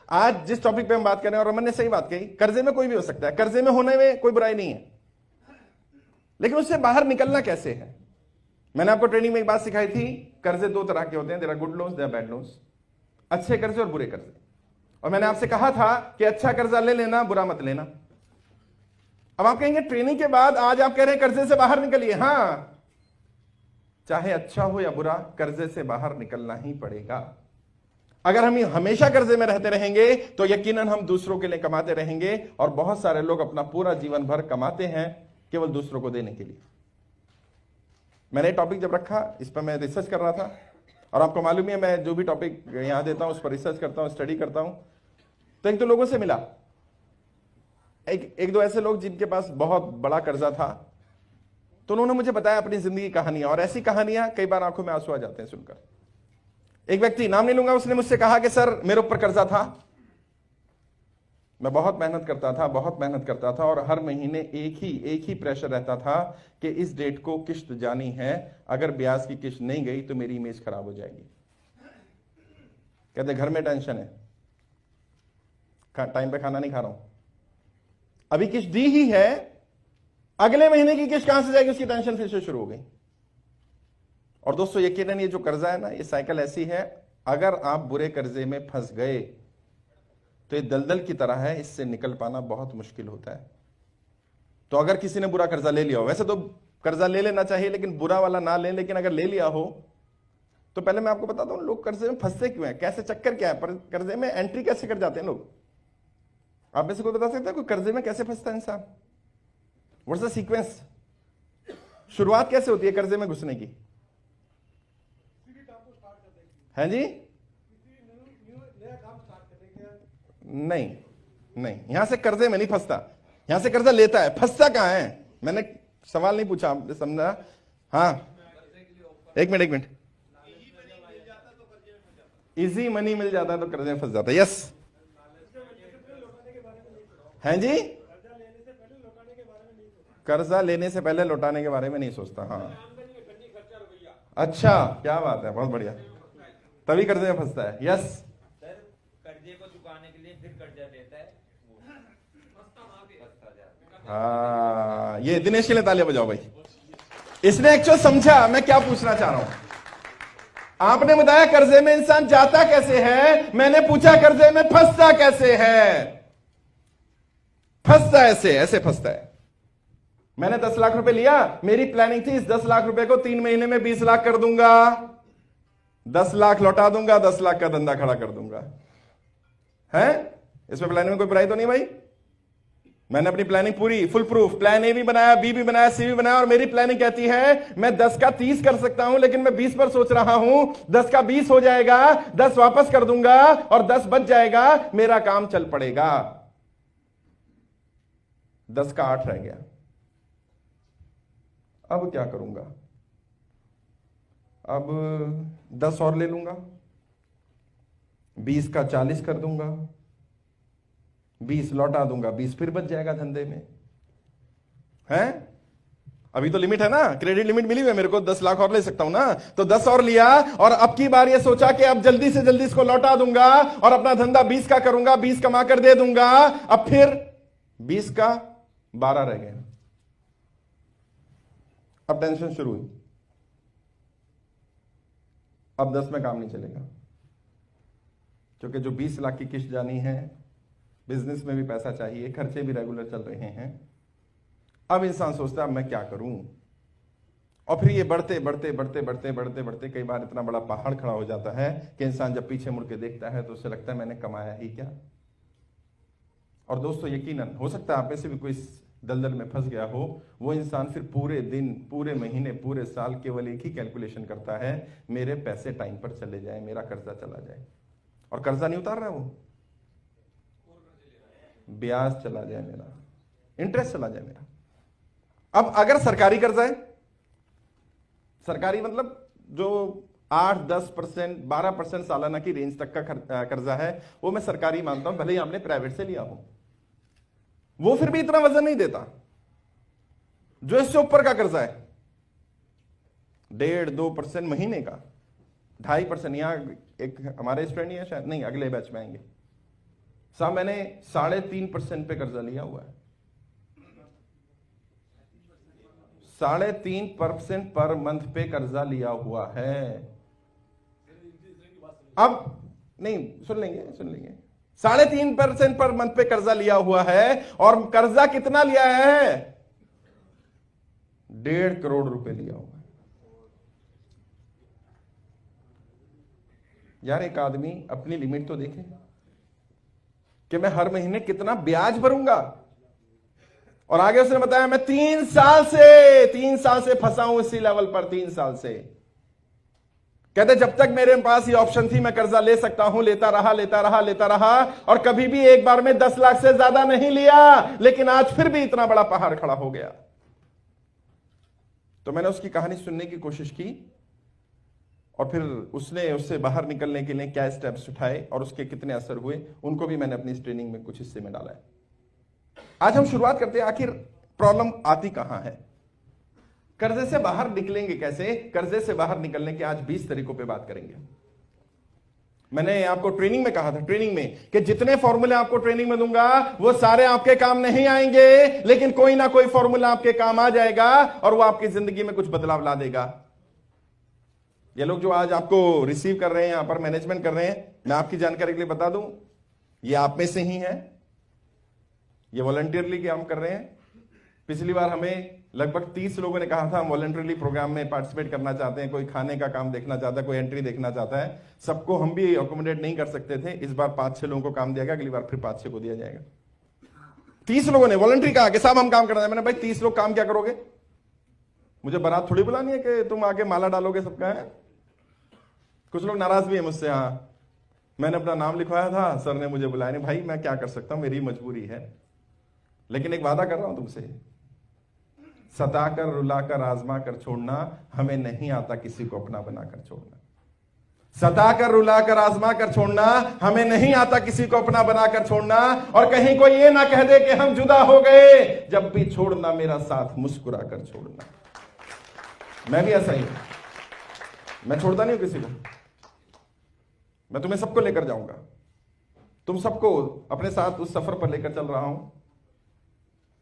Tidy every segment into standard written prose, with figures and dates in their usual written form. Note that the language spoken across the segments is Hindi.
आज जिस टॉपिक पे हम बात कर रहे हैं, और रमन ने सही बात कही, कर्जे में कोई भी हो सकता है, कर्जे में होने में कोई बुराई नहीं है, लेकिन उससे बाहर निकलना कैसे है। मैंने आपको ट्रेनिंग में एक बात सिखाई थी, कर्जे दो तरह के होते हैं, there are good loans, there are bad loans, अच्छे कर्जे और बुरे कर्जे। और मैंने आपसे कहा था कि अच्छा कर्जा ले लेना, बुरा मत लेना। अब आप कहेंगे ट्रेनिंग के बाद आज आप कह रहे हैं कर्जे से बाहर निकलिए। हां, चाहे अच्छा हो या बुरा, कर्जे से बाहर निकलना ही पड़ेगा। अगर हम हमेशा कर्जे में रहते रहेंगे तो यकीनन हम दूसरों के लिए कमाते रहेंगे, और बहुत सारे लोग अपना पूरा जीवन भर कमाते हैं केवल दूसरों को देने के लिए। मैंने टॉपिक जब रखा, इस पर मैं रिसर्च कर रहा था, और आपको मालूम है मैं जो भी टॉपिक यहां देता हूं उस पर रिसर्च करता हूं, स्टडी करता हूं। तो एक दो लोगों से मिला, एक दो ऐसे लोग जिनके पास बहुत बड़ा कर्जा था, तो उन्होंने मुझे बताया अपनी जिंदगी की कहानियां, और ऐसी कहानियां कई बार आंखों में आंसू आ जाते हैं सुनकर। एक व्यक्ति, नाम नहीं लूंगा, उसने मुझसे कहा कि सर मेरे ऊपर कर्जा था, मैं बहुत मेहनत करता था और हर महीने एक ही प्रेशर रहता था कि इस डेट को किश्त जानी है, अगर ब्याज की किश्त नहीं गई तो मेरी इमेज खराब हो जाएगी। कहते घर में टेंशन है, टाइम पे खाना नहीं खा रहा हूं, अभी किश्त दी ही है, अगले महीने की किश्त कहां से जाएगी, उसकी टेंशन फिर से शुरू हो गई। और दोस्तों यकीनन ये जो कर्जा है ना, ये साइकिल ऐसी है, अगर आप बुरे कर्जे में फंस गए तो ये दलदल की तरह है, इससे निकल पाना बहुत मुश्किल होता है। तो अगर किसी ने बुरा कर्जा ले लिया हो, वैसे तो कर्जा ले लेना चाहिए लेकिन बुरा वाला ना लें, लेकिन अगर ले लिया हो तो पहले मैं आपको बताता हूं लोग कर्जे में फंसते क्यों हैं, कैसे चक्कर क्या है, पर कर्जे में एंट्री कैसे कर जाते हैं लोग। आप में से कोई बता सकता है कोई कर्जे में कैसे फंसता है इंसान? What's the sequence? शुरुआत कैसे होती है कर्जे में घुसने की? है जी? नहीं, यहां से कर्जे में नहीं फंसता, यहां से कर्जा लेता है। फंसता कहां है? मैंने सवाल नहीं पूछा, आपने समझा? हाँ, एक मिनट। इजी मनी मिल जाता है तो कर्जे में फंस जाता है। यस, हैं जी? कर्जा लेने से पहले लौटाने के बारे में नहीं सोचता। हाँ, अच्छा, क्या बात है, बहुत बढ़िया, तभी कर्जे में फंसता है। यस, कर्जे को चुकाने के लिए फिर कर्जा लेता है, हाँ, ये दिनेश के लिए तालियां बजाओ भाई, इसने एक्चुअल समझा मैं क्या पूछना चाह रहा हूं। आपने बताया कर्जे में इंसान जाता कैसे है, मैंने पूछा कर्जे में फंसता कैसे है। फंसता ऐसे फंसता है। मैंने 10 लाख रुपए लिया, मेरी प्लानिंग थी इस 10 लाख रुपए को 3 महीने में 20 लाख कर दूंगा, 10 लाख लौटा दूंगा, 10 लाख का धंधा खड़ा कर दूंगा। है इसमें प्लानिंग में कोई बुराई तो नहीं भाई? मैंने अपनी प्लानिंग पूरी फुल प्रूफ, प्लान ए भी बनाया, बी भी बनाया, सी भी बनाया, और मेरी प्लानिंग कहती है मैं 10 का 30 कर सकता हूं, लेकिन मैं 20 पर सोच रहा हूं, 10 का 20 हो जाएगा, 10 वापस कर दूंगा और 10 बच जाएगा, मेरा काम चल पड़ेगा। 10 का 8 रह गया, अब क्या करूंगा? अब 10 और ले लूंगा, 20 का 40 कर दूंगा, 20 लौटा दूंगा, 20 फिर बच जाएगा धंधे में। हैं? अभी तो लिमिट है ना, क्रेडिट लिमिट मिली हुई है मेरे को, 10 लाख और ले सकता हूं ना, तो 10 और लिया, और अब की बार ये सोचा कि अब जल्दी से जल्दी इसको लौटा दूंगा और अपना धंधा 20 का करूंगा, 20 कमा कर दे दूंगा। अब फिर 20 का 12 रह गया, अब टेंशन शुरू हुई, अब 10 में काम नहीं चलेगा, क्योंकि जो 20 लाख की किश्त जानी है, बिजनेस में भी पैसा चाहिए, खर्चे भी रेगुलर चल रहे हैं। अब इंसान सोचता है मैं क्या करूं, और फिर ये बढ़ते कई बार इतना बड़ा पहाड़ खड़ा हो जाता है कि इंसान जब पीछे मुड़ के देखता है तो उसे लगता है मैंने कमाया ही क्या। और दोस्तों यकीनन हो सकता है आप में से भी कोई दलदल में फंस गया हो, वो इंसान फिर पूरे दिन, पूरे महीने, पूरे साल केवल एक ही कैलकुलेशन करता है, मेरे पैसे टाइम पर चले जाए, मेरा कर्जा चला जाए। और कर्जा नहीं उतार रहा है वो, ब्याज चला जाए मेरा, इंटरेस्ट चला जाए मेरा। अब अगर सरकारी कर्जा है, सरकारी मतलब जो 8-10%, 12% सालाना की रेंज तक का कर्जा है, वो मैं सरकारी मानता हूं, भले ही आपने प्राइवेट से लिया हो, वो फिर भी इतना वजन नहीं देता। जो इससे ऊपर का कर्जा है 1.5-2% महीने का, 2.5%, यहां एक हमारे स्टूडेंट ही है शायद, नहीं अगले बैच में आएंगे, साहब मैंने 3.5% पे कर्जा लिया हुआ है, 3.5% पर मंथ पे कर्जा लिया हुआ है। अब नहीं, सुन लेंगे 3.5% पर मंथ पे कर्जा लिया हुआ है, और कर्जा कितना लिया है? 1.5 करोड़ रुपए लिया हुआ है। यार एक आदमी अपनी लिमिट तो देखे कि मैं हर महीने कितना ब्याज भरूंगा। और आगे उसने बताया मैं 3 साल से फंसा हूं इसी लेवल पर, 3 साल से। कहते जब तक मेरे पास ये ऑप्शन थी मैं कर्जा ले सकता हूं, लेता रहा, और कभी भी एक बार में 10 लाख से ज्यादा नहीं लिया, लेकिन आज फिर भी इतना बड़ा पहाड़ खड़ा हो गया। तो मैंने उसकी कहानी सुनने की कोशिश की, और फिर उसने उससे बाहर निकलने के लिए क्या स्टेप्स उठाए और उसके कितने असर हुए, उनको भी मैंने अपनी इस ट्रेनिंग में कुछ हिस्से में डाला है। आज हम शुरुआत करते हैं, आखिर प्रॉब्लम आती कहां है, कर्जे से बाहर निकलेंगे कैसे। कर्जे से बाहर निकलने के आज 20 तरीकों पे बात करेंगे। मैंने आपको ट्रेनिंग में कहा था, ट्रेनिंग में, कि जितने फॉर्मूले आपको ट्रेनिंग में दूंगा वो सारे आपके काम नहीं आएंगे, लेकिन कोई ना कोई फॉर्मूला आपके काम आ जाएगा और वो आपकी जिंदगी में कुछ बदलाव ला देगा। ये लोग जो आज आपको रिसीव कर रहे हैं, यहां पर मैनेजमेंट कर रहे हैं, मैं आपकी जानकारी के लिए बता दूं, ये आप में से ही है। ये वॉलंटियरली काम कर रहे हैं। पिछली बार हमें लगभग 30 लोगों ने कहा था हम वॉलंटियरली प्रोग्राम में पार्टिसिपेट करना चाहते हैं, कोई खाने का काम देखना चाहता है, कोई एंट्री देखना चाहता है। सबको हम भी अकोमोडेट नहीं कर सकते थे। इस बार 5-6 लोगों को काम दिया गया, अगली बार फिर 5-6 को दिया जाएगा। 30 लोगों ने वॉलंटरी कहा कि साहब हम काम करना है। मैंने भाई 30 लोग काम क्या करोगे? मुझे बारात थोड़ी बुलानी है कि तुम आके माला डालोगे सबका है। कुछ लोग नाराज भी है मुझसे। हाँ, मैंने अपना नाम लिखवाया था, सर ने मुझे बुलाया नहीं। भाई मैं क्या कर सकता हूं, मेरी मजबूरी है, लेकिन एक वादा कर रहा हूं तुमसे, सताकर रुलाकर आजमा कर छोड़ना, हमें नहीं आता किसी को अपना बनाकर छोड़ना। सताकर रुलाकर आजमा कर छोड़ना, हमें नहीं आता किसी को अपना बनाकर छोड़ना। और कहीं कोई ये ना कह दे कि हम जुदा हो गए, जब भी छोड़ना मेरा साथ मुस्कुरा कर छोड़ना। मैं भी ऐसा ही हूं, मैं छोड़ता नहीं हूं किसी को। मैं तुम्हें सबको लेकर जाऊंगा, तुम सबको अपने साथ उस सफर पर लेकर चल रहा हूं।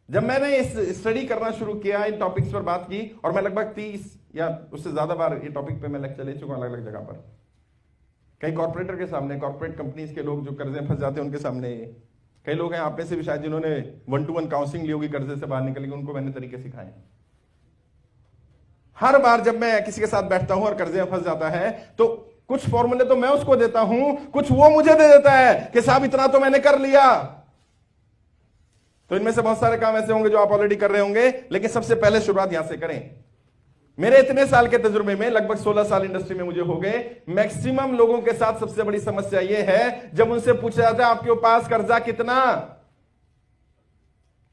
जब मैंने इस स्टडी करना शुरू किया, इन टॉपिक्स पर बात की, और मैं लगभग 30 या उससे ज्यादा बार ये टॉपिक पे मैं लेक्चर ले चुका हूं अलग अलग जगह पर। कई कॉर्पोरेटर के सामने, कॉर्पोरेट कंपनीज के लोग जो कर्जे में फंस जाते हैं उनके सामने। कई लोग हैं आप में से भी शायद जिन्होंने 1-to-1 काउंसलिंग ली होगी कर्जे से बाहर निकलने, उनको मैंने तरीके सिखाए। हर बार जब मैं किसी के साथ बैठता हूं और कर्जे में फंस जाता है, तो कुछ फॉर्मूले तो मैं उसको देता हूं, कुछ वो मुझे दे देता है कि साहब इतना तो मैंने कर लिया। तो इनमें से बहुत सारे काम ऐसे होंगे जो आप ऑलरेडी कर रहे होंगे, लेकिन सबसे पहले शुरुआत यहां से करें। मेरे इतने साल के तजुर्बे में, लगभग 16 साल इंडस्ट्री में मुझे हो गए, मैक्सिमम लोगों के साथ सबसे बड़ी समस्या यह है, जब उनसे पूछा जाता है आपके पास कर्जा कितना,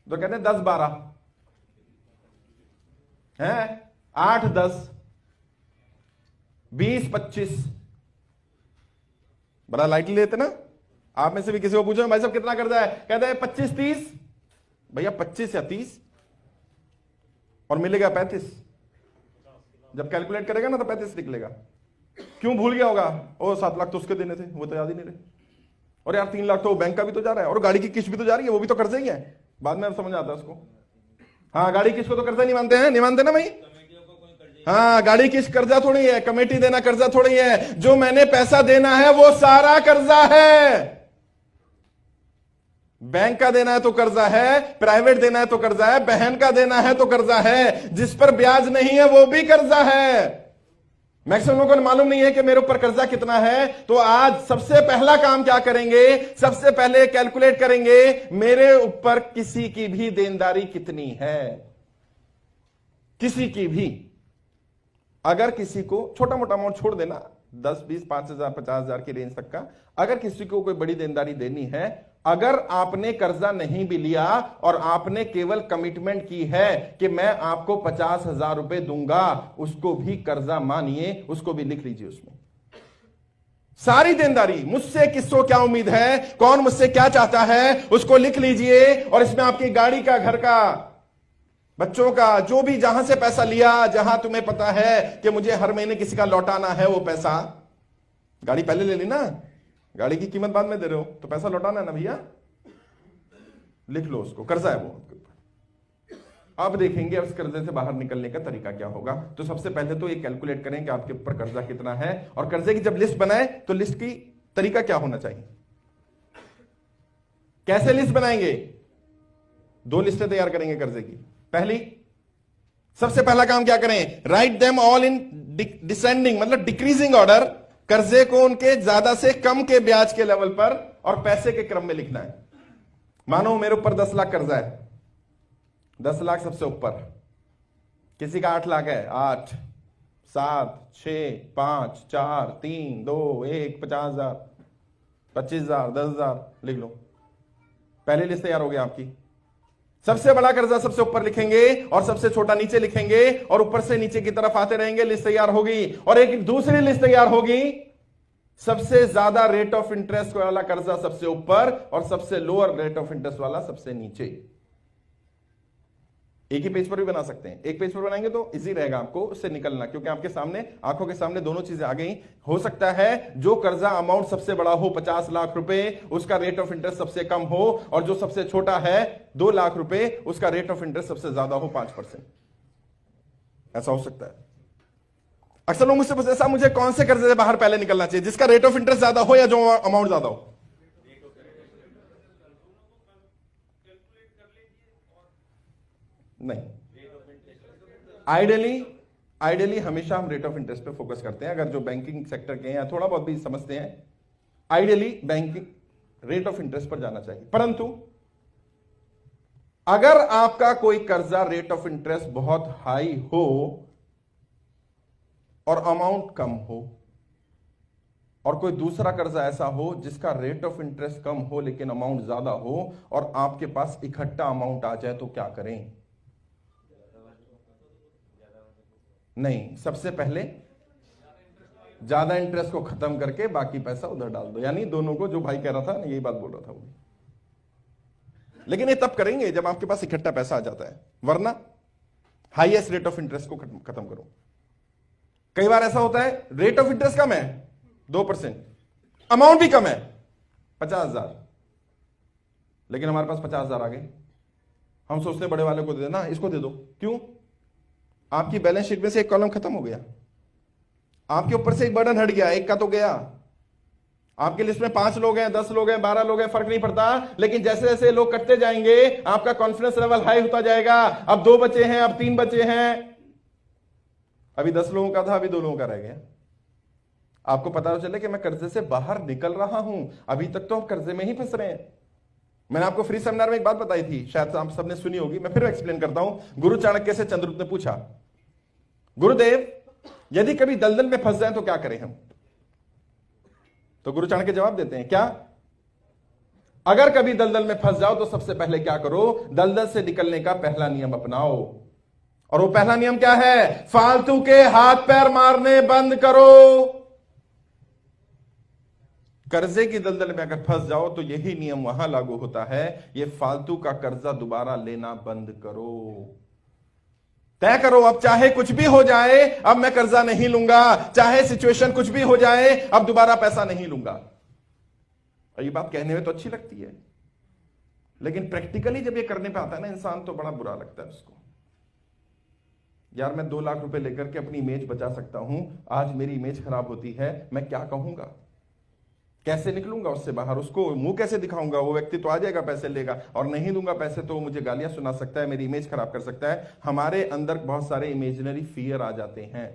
तो कहते हैं 10-12 है, 8-10, 20-25। बड़ा लाइटली लेते ना। आप में से भी किसी को पूछो भाई साहब कितना कर्जा है, कहते हैं 25-30। भैया 25 या 30 और मिलेगा 35। जब कैलकुलेट करेगा ना तो 35 निकलेगा। क्यों भूल गया होगा? ओ 7 लाख तो उसके देने थे, वो तो याद ही नहीं रहे। और यार 3 लाख तो बैंक का भी तो जा रहा है, और गाड़ी की किस्त भी तो जा रही है, वो भी तो कर्जा ही है। बाद में अब समझ आता है उसको। हाँ, गाड़ी किस्त को तो कर्जा नहीं मानते हैं, नहीं मानते ना भाई। हाँ, गाड़ी किस्त कर्जा थोड़ी है, कमेटी देना कर्जा थोड़ी है। जो मैंने पैसा देना है वो सारा कर्जा है। बैंक का देना है तो कर्जा है, प्राइवेट देना है तो कर्जा है, बहन का देना है तो कर्जा है, जिस पर ब्याज नहीं है वो भी कर्जा है। मैक्सिमम लोगों को मालूम नहीं है कि मेरे ऊपर कर्जा कितना है। तो आज सबसे पहला काम क्या करेंगे? सबसे पहले कैलकुलेट करेंगे मेरे ऊपर किसी की भी देनदारी कितनी है। किसी की भी, अगर किसी को छोटा मोटा अमाउंट छोड़ देना, 10, 20, 5,000, 50,000 की रेंज तक का, अगर किसी को कोई बड़ी देनदारी देनी है, अगर आपने कर्जा नहीं भी लिया और आपने केवल कमिटमेंट की है कि मैं आपको 50,000 रुपए दूंगा, उसको भी कर्जा मानिए, उसको भी लिख लीजिए। उसमें सारी देनदारी, मुझसे किसको क्या उम्मीद है, कौन मुझसे क्या चाहता है, उसको लिख लीजिए। और इसमें आपकी गाड़ी का, घर का, बच्चों का, जो भी जहां से पैसा लिया, जहां तुम्हें पता है कि मुझे हर महीने किसी का लौटाना है वो पैसा। गाड़ी पहले ले ली ना, गाड़ी की कीमत बाद में दे रहे हो तो पैसा लौटाना है ना भैया, लिख लो उसको, कर्जा है वो आपके ऊपर। अब देखेंगे उस कर्जे से बाहर निकलने का तरीका क्या होगा। तो सबसे पहले तो ये कैलकुलेट करें कि आपके ऊपर कर्जा कितना है, और कर्जे की जब लिस्ट बनाए तो लिस्ट की तरीका क्या होना चाहिए। कैसे लिस्ट बनाएंगे, दो लिस्टें तैयार करेंगे कर्जे की। पहली, सबसे पहला काम क्या करें, write them all in descending, मतलब डिक्रीजिंग ऑर्डर, कर्जे को उनके ज्यादा से कम के ब्याज के लेवल पर और पैसे के क्रम में लिखना है। मानो मेरे ऊपर 10 लाख कर्जा है, 10 लाख सबसे ऊपर, किसी का 8 लाख है, 8, 7, 6, 5, 4, 3, 2, 1, 50,000, 25,000, 10,000 लिख लो। पहली लिस्ट तैयार हो गई आपकी। सबसे बड़ा कर्जा सबसे ऊपर लिखेंगे और सबसे छोटा नीचे लिखेंगे, और ऊपर से नीचे की तरफ आते रहेंगे, लिस्ट तैयार होगी। और एक दूसरी लिस्ट तैयार होगी, सबसे ज्यादा रेट ऑफ इंटरेस्ट वाला कर्जा सबसे ऊपर और सबसे लोअर रेट ऑफ इंटरेस्ट वाला सबसे नीचे। एक ही पेज पर भी बना सकते हैं, एक पेज पर बनाएंगे तो इजी रहेगा आपको उससे निकलना, क्योंकि आपके सामने, आंखों के सामने दोनों चीजें आ गई। हो सकता है जो कर्जा अमाउंट सबसे बड़ा हो 50 लाख रुपए, उसका रेट ऑफ इंटरेस्ट सबसे कम हो, और जो सबसे छोटा है 2 लाख रुपए, उसका रेट ऑफ इंटरेस्ट सबसे ज्यादा हो 5%। ऐसा हो सकता है। अक्सर लोग मुझसे पूछते हैं, मुझे कौन से कर्जे से बाहर पहले निकलना चाहिए, जिसका रेट ऑफ इंटरेस्ट ज्यादा हो या जो अमाउंट ज्यादा हो। नहीं, आइडियली हमेशा हम रेट ऑफ इंटरेस्ट पे फोकस करते हैं। अगर जो बैंकिंग सेक्टर के हैं या थोड़ा बहुत भी समझते हैं, ideally banking rate of interest पर जाना चाहिए। परंतु अगर आपका कोई कर्जा रेट ऑफ इंटरेस्ट बहुत हाई हो और अमाउंट कम हो, और कोई दूसरा कर्जा ऐसा हो जिसका रेट ऑफ इंटरेस्ट कम हो लेकिन अमाउंट ज्यादा हो, और आपके पास इकट्ठा अमाउंट आ जाए, तो क्या करें। नहीं, सबसे पहले ज्यादा इंटरेस्ट को खत्म करके बाकी पैसा उधर डाल दो। यानी दोनों को, जो भाई कह रहा था यही बात बोल रहा था वो। लेकिन ये तब करेंगे जब आपके पास इकट्ठा पैसा आ जाता है, वरना हाईएस्ट रेट ऑफ इंटरेस्ट को खत्म करो। कई बार ऐसा होता है, रेट ऑफ इंटरेस्ट कम है 2%, अमाउंट भी कम है 50,000, लेकिन हमारे पास 50,000 आ गए। हम सोचते हैं बड़े वाले को दे देना, इसको दे दो। क्यों? आपकी बैलेंस शीट में से एक कॉलम खत्म हो गया, आपके ऊपर से एक बर्डन हट गया, एक का तो गया। आपकी लिस्ट में 5 लोग हैं, 10 लोग हैं, 12 लोग हैं, फर्क नहीं पड़ता, लेकिन जैसे जैसे लोग कटते जाएंगे आपका कॉन्फिडेंस लेवल हाई होता जाएगा। अब 2 बचे हैं, अब 3 बचे हैं, अभी 10 लोगों का था, अभी 2 लोगों का रह गया। आपको पता चले कि मैं कर्जे से बाहर निकल रहा हूं, अभी तक तो हम कर्जे में ही फंस रहे हैं। मैंने आपको फ्री सेमिनार में एक बात बताई थी, शायद आप सबने सुनी होगी, मैं फिर एक्सप्लेन करता हूं। गुरु चाणक्य से चंद्रगुप्त ने पूछा, गुरुदेव यदि कभी दलदल में फंस जाए तो क्या करें हम। तो गुरु चाणक्य जवाब देते हैं, क्या, अगर कभी दलदल में फंस जाओ तो सबसे पहले क्या करो, दलदल से निकलने का पहला नियम अपनाओ। और वो पहला नियम क्या है, फालतू के हाथ पैर मारने बंद करो। कर्जे की दलदल में अगर फंस जाओ तो यही नियम वहां लागू होता है, ये फालतू का कर्जा दोबारा लेना बंद करो। तय करो, अब चाहे कुछ भी हो जाए, अब मैं कर्जा नहीं लूंगा, चाहे सिचुएशन कुछ भी हो जाए, अब दोबारा पैसा नहीं लूंगा। और ये बात कहने में तो अच्छी लगती है, लेकिन प्रैक्टिकली जब ये करने पे आता है ना इंसान, तो बड़ा बुरा लगता है उसको। यार मैं 2 लाख रुपए लेकर के अपनी इमेज बचा सकता हूं, आज मेरी इमेज खराब होती है, मैं क्या कहूंगा, कैसे निकलूंगा उससे बाहर, उसको मुंह कैसे दिखाऊंगा। वो व्यक्ति तो आ जाएगा, पैसे लेगा, और नहीं दूंगा पैसे तो मुझे गालियां सुना सकता है, मेरी इमेज खराब कर सकता है। हमारे अंदर बहुत सारे इमेजिनरी फियर आ जाते हैं।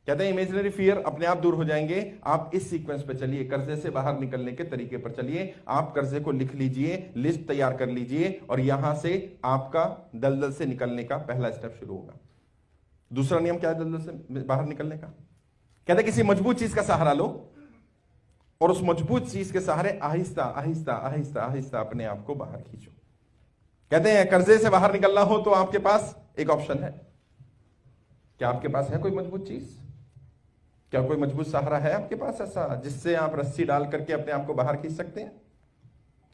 कहते हैं इमेजिनरी फियर अपने आप दूर हो जाएंगे। आप इस सीक्वेंस पे चलिए, कर्जे से बाहर निकलने के तरीके पर चलिए। आप कर्जे को लिख लीजिए, लिस्ट तैयार कर लीजिए, और यहां से आपका दलदल से निकलने का पहला स्टेप शुरू होगा। दूसरा नियम क्या है दलदल से बाहर निकलने का? कहते हैं किसी मजबूत चीज का सहारा लो, और उस मजबूत चीज के सहारे आहिस्ता आहिस्ता आहिस्ता आहिस्ता अपने आप को बाहर खींचो। कहते हैं कर्जे से बाहर निकलना हो तो आपके पास एक ऑप्शन है। क्या आपके पास है कोई मजबूत चीज? क्या कोई मजबूत सहारा है आपके पास ऐसा, जिससे आप रस्सी डाल करके अपने आप को बाहर खींच सकते हैं?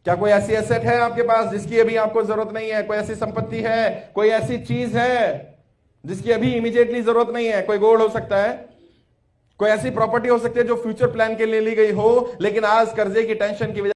क्या कोई ऐसी एसेट है आपके पास जिसकी अभी आपको जरूरत नहीं है? कोई ऐसी संपत्ति है, कोई ऐसी चीज है जिसकी अभी इमीडिएटली जरूरत नहीं है? कोई गोल्ड हो सकता है, कोई ऐसी प्रॉपर्टी हो सकती है जो फ्यूचर प्लान के लिए ली गई हो, लेकिन आज कर्जे की टेंशन की वजह